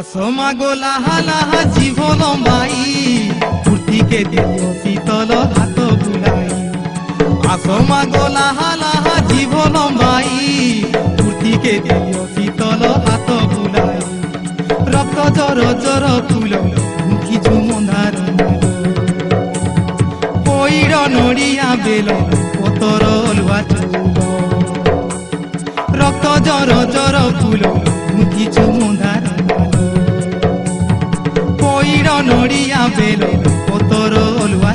আসমা গো লাহা লাহা জীবন মাই মূর্তিকে দিও শীতল হাত বুলাই আসমা গো লাহা লাহা জীবন মাই মূর্তিকে দিও শীতল হাত বুলাই রক্ত জর জর ফুল কিছু মন্দার পইর নড়িয়া বেল পতর লুয়া চুল রক্ত জর জর ফুল কিছু মন্দার পইর নড়িয়া বেল পতর লুয়া